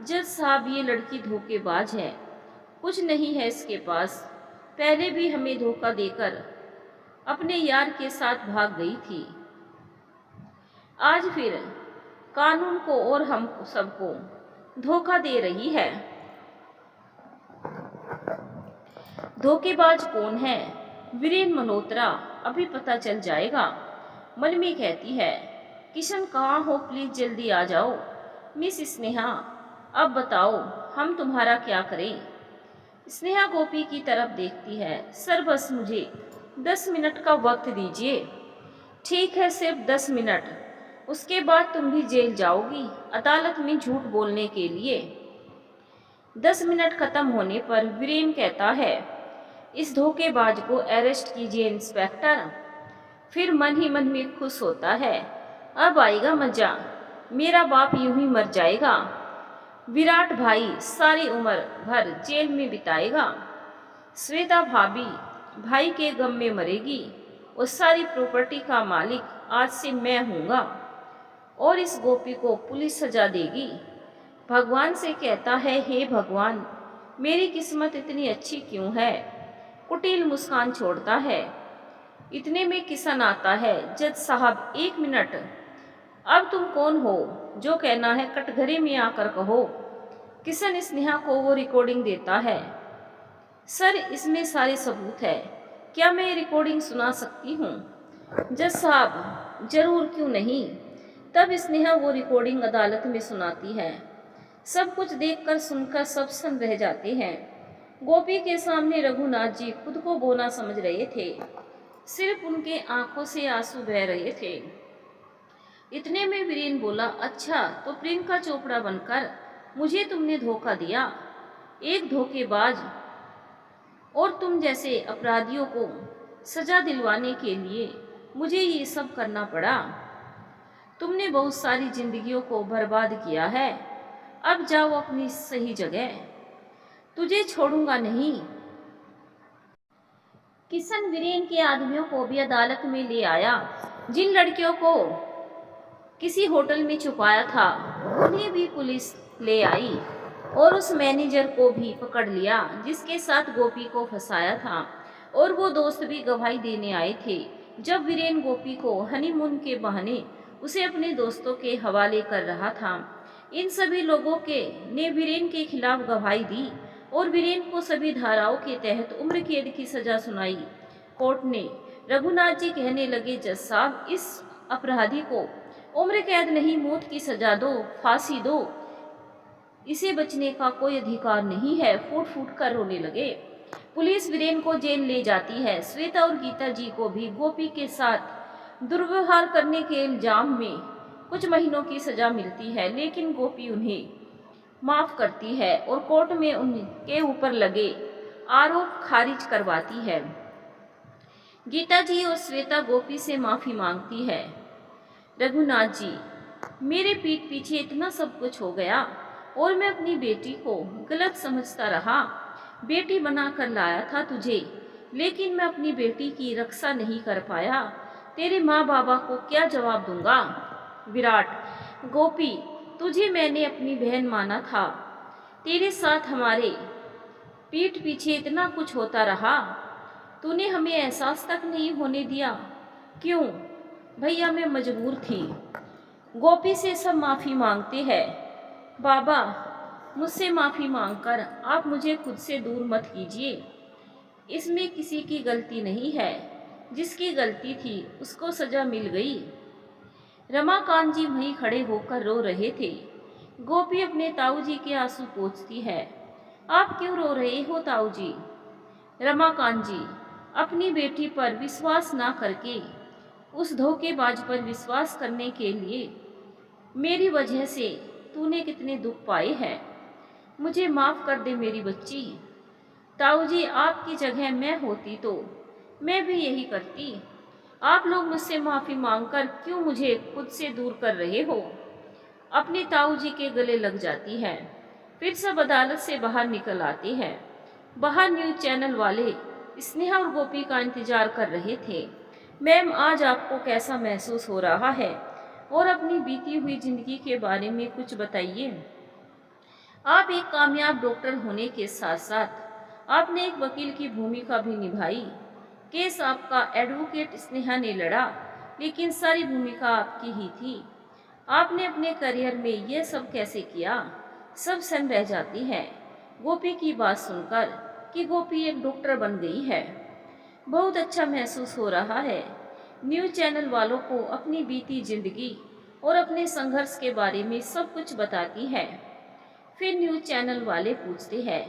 जज साहब, ये लड़की धोखेबाज है, कुछ नहीं है इसके पास। पहले भी हमें धोखा देकर अपने यार के साथ भाग गई थी। आज फिर कानून को और हम सबको धोखा दे रही है। धोखेबाज कौन है? वीरेन मल्होत्रा, अभी पता चल जाएगा। मनमी कहती है, किशन कहाँ हो, प्लीज जल्दी आ जाओ। मिस स्नेहा, अब बताओ हम तुम्हारा क्या करें? स्नेहा गोपी की तरफ देखती है। सर, बस मुझे 10 मिनट का वक्त दीजिए। ठीक है, सिर्फ 10 मिनट, उसके बाद तुम भी जेल जाओगी, अदालत में झूठ बोलने के लिए। 10 मिनट खत्म होने पर वीरेन कहता है, इस धोखेबाज को अरेस्ट कीजिए इंस्पेक्टर। फिर मन ही मन में खुश होता है, अब आएगा मजा, मेरा बाप यूं ही मर जाएगा। विराट भाई सारी उम्र भर जेल में बिताएगा। श्वेता भाभी भाई के गम में मरेगी और सारी प्रॉपर्टी का मालिक आज से मैं हूँगा। और इस गोपी को पुलिस सजा देगी। भगवान से कहता है, हे भगवान, मेरी किस्मत इतनी अच्छी क्यों है। कुटिल मुस्कान छोड़ता है। इतने में किशन आता है, जज साहब 1 मिनट, अब तुम कौन हो, जो कहना है कटघरे में आकर कहो। किशन स्नेहा को वो रिकॉर्डिंग देता है। सर, इसमें सारे सबूत है, क्या मैं ये रिकॉर्डिंग सुना सकती हूँ? जज साहब, जरूर, क्यों नहीं। तब स्नेहा वो रिकॉर्डिंग अदालत में सुनाती है। सब कुछ देखकर सुनकर सब सन रह जाते हैं। गोपी के सामने रघुनाथ जी खुद को बोना समझ रहे थे। सिर्फ उनके आंखों से आंसू बह रहे थे। इतने में वीरेन बोला, अच्छा तो प्रियंका चोपड़ा बनकर मुझे तुमने धोखा दिया, एक धोखेबाज। और तुम जैसे अपराधियों को सजा दिलवाने के लिए मुझे ये सब करना पड़ा। तुमने बहुत सारी जिंदगियों को बर्बाद किया है। अब जाओ अपनी सही जगह, तुझे छोड़ूंगा नहीं। किशन वीरेन के आदमियों को भी अदालत में ले आया। जिन लड़कियों को किसी होटल में छुपाया था उन्हें भी पुलिस ले आई और उस मैनेजर को भी पकड़ लिया जिसके साथ गोपी को फंसाया था। और वो दोस्त भी गवाही देने आए थे। जब वीरेन गोपी को हनीमून के बहाने उसे अपने दोस्तों के हवाले कर रहा था, इन सभी लोगों के ने वीरेन के खिलाफ गवाही दी और वीरेन को सभी धाराओं के तहत उम्र कैद की सजा सुनाई। कोर्ट ने रघुनाथ जी कहने लगे, जज साहब, इस अपराधी को उम्र कैद नहीं, मौत की सजा दो, फांसी दो, इसे बचने का कोई अधिकार नहीं है। फूट फूट कर रोने लगे। पुलिस वीरेन को जेल ले जाती है। श्वेता और गीता जी को भी गोपी के साथ दुर्व्यवहार करने के इल्जाम में कुछ महीनों की सजा मिलती है, लेकिन गोपी उन्हें माफ करती है और कोर्ट में उनके ऊपर लगे आरोप खारिज करवाती है। गीता जी और श्वेता गोपी से माफी मांगती है। रघुनाथ जी, मेरे पीठ पीछे इतना सब कुछ हो गया और मैं अपनी बेटी को गलत समझता रहा। बेटी बनाकर लाया था तुझे, लेकिन मैं अपनी बेटी की रक्षा नहीं कर पाया। तेरे माँ बाबा को क्या जवाब दूंगा? विराट, गोपी, तुझे मैंने अपनी बहन माना था। तेरे साथ हमारे पीठ पीछे इतना कुछ होता रहा, तूने हमें एहसास तक नहीं होने दिया। क्यों? भैया, मैं मजबूर थी। गोपी से सब माफ़ी मांगते हैं। बाबा, मुझसे माफ़ी मांगकर आप मुझे खुद से दूर मत कीजिए। इसमें किसी की गलती नहीं है। जिसकी गलती थी उसको सज़ा मिल गई। रमाकांत जी वहीं खड़े होकर रो रहे थे। गोपी अपने ताऊ जी के आंसू पोंछती है। आप क्यों रो रहे हो ताऊ जी? रमाकांत जी, अपनी बेटी पर विश्वास ना करके उस धोखेबाज पर विश्वास करने के लिए मेरी वजह से तूने कितने दुख पाए हैं। मुझे माफ़ कर दे मेरी बच्ची। ताऊ जी, आपकी जगह मैं होती तो मैं भी यही करती। आप लोग मुझसे माफ़ी मांगकर क्यों मुझे खुद से दूर कर रहे हो? अपने ताऊ जी के गले लग जाती है। फिर सब अदालत से बाहर निकल आते हैं। बाहर न्यूज़ चैनल वाले स्नेहा और गोपी का इंतजार कर रहे थे। मैम, आज आपको कैसा महसूस हो रहा है और अपनी बीती हुई जिंदगी के बारे में कुछ बताइए। आप एक कामयाब डॉक्टर होने के साथ साथ आपने एक वकील की भूमिका भी निभाई। केस आपका एडवोकेट स्नेहा ने लड़ा, लेकिन सारी भूमिका आपकी ही थी। आपने अपने करियर में यह सब कैसे किया? सब सन रह जाती है गोपी की बात सुनकर कि गोपी एक डॉक्टर बन गई है। बहुत अच्छा महसूस हो रहा है। न्यूज़ चैनल वालों को अपनी बीती जिंदगी और अपने संघर्ष के बारे में सब कुछ बताती है। फिर न्यूज़ चैनल वाले पूछते हैं,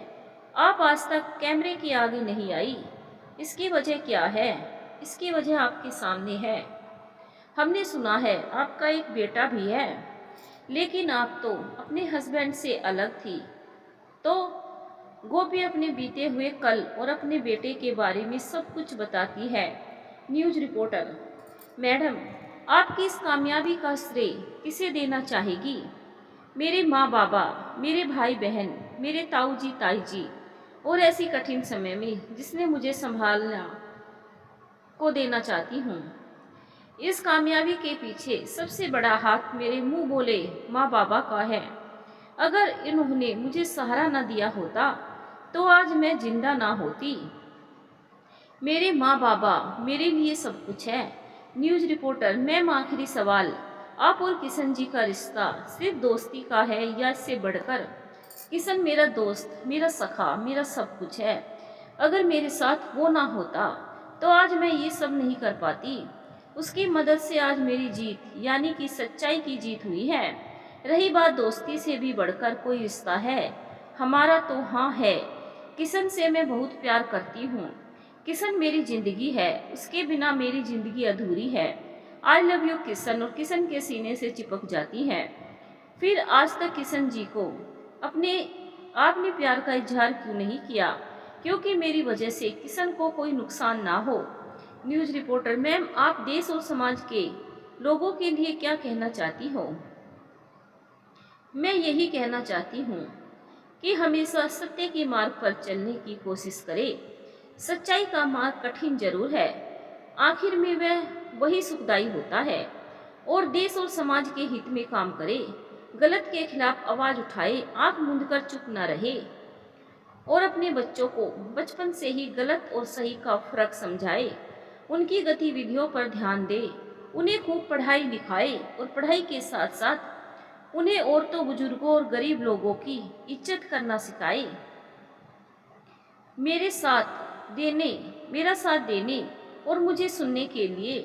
आप आज तक कैमरे के आगे नहीं आई, इसकी वजह क्या है? इसकी वजह आपके सामने है। हमने सुना है आपका एक बेटा भी है, लेकिन आप तो अपने हस्बैंड से अलग थी, तो गोपी अपने बीते हुए कल और अपने बेटे के बारे में सब कुछ बताती है। न्यूज़ रिपोर्टर, मैडम, आपकी इस कामयाबी का श्रेय किसे देना चाहेगी? मेरे माँ बाबा, मेरे भाई बहन, मेरे ताऊ जी ताई जी, और ऐसी कठिन समय में जिसने मुझे संभालना को देना चाहती हूँ। इस कामयाबी के पीछे सबसे बड़ा हाथ मेरे मुंह बोले माँ बाबा का है। अगर इन्होंने मुझे सहारा न दिया होता तो आज मैं जिंदा ना होती। मेरे माँ बाबा मेरे लिए सब कुछ है। न्यूज़ रिपोर्टर, मैम, आखिरी सवाल, आप और किशन जी का रिश्ता सिर्फ दोस्ती का है या इससे बढ़कर? किशन मेरा दोस्त, मेरा सखा, मेरा सब कुछ है। अगर मेरे साथ वो ना होता तो आज मैं ये सब नहीं कर पाती। उसकी मदद से आज मेरी जीत यानी कि सच्चाई की जीत हुई है। रही बात दोस्ती से भी बढ़कर कोई रिश्ता है हमारा, तो हाँ है। किशन से मैं बहुत प्यार करती हूँ। किशन मेरी जिंदगी है, उसके बिना मेरी जिंदगी अधूरी है। आई लव यू किशन, और किशन के सीने से चिपक जाती है। फिर आज तक किशन जी को आपने प्यार का इजहार क्यों नहीं किया? क्योंकि मेरी वजह से किशन को कोई नुकसान ना हो। न्यूज़ रिपोर्टर, मैम, आप देश और समाज के लोगों के लिए क्या कहना चाहती हो? मैं यही कहना चाहती हूँ कि हमेशा सत्य के मार्ग पर चलने की कोशिश करें। सच्चाई का मार्ग कठिन जरूर है, आखिर में वही सुखदायी होता है। और देश और समाज के हित में काम करे, गलत के खिलाफ आवाज उठाए, आंख मूंदकर चुप न रहे, और अपने बच्चों को बचपन से ही गलत और सही का फर्क समझाए। उनकी गतिविधियों पर ध्यान दे, उन्हें खूब पढ़ाई लिखाए, और पढ़ाई के साथ साथ उन्हें औरतों, बुजुर्गों और गरीब लोगों की इज्जत करना सिखाए। मेरा साथ देने और मुझे सुनने के लिए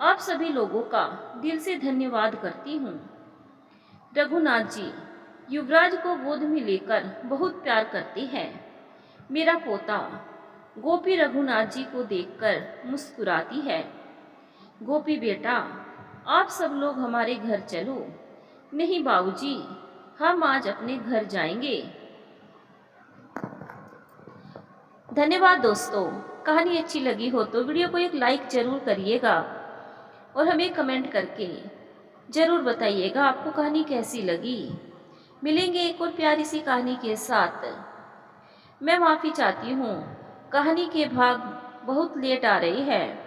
आप सभी लोगों का दिल से धन्यवाद करती हूँ। रघुनाथ जी युवराज को गोद में लेकर बहुत प्यार करते हैं। मेरा पोता गोपी रघुनाथ जी को देखकर मुस्कुराती है। गोपी बेटा, आप सब लोग हमारे घर चलो। नहीं बाबूजी, हम आज अपने घर जाएंगे। धन्यवाद दोस्तों। कहानी अच्छी लगी हो तो वीडियो को एक लाइक जरूर करिएगा और हमें कमेंट करके जरूर बताइएगा आपको कहानी कैसी लगी। मिलेंगे एक और प्यारी सी कहानी के साथ। मैं माफ़ी चाहती हूँ, कहानी के भाग बहुत लेट आ रही है।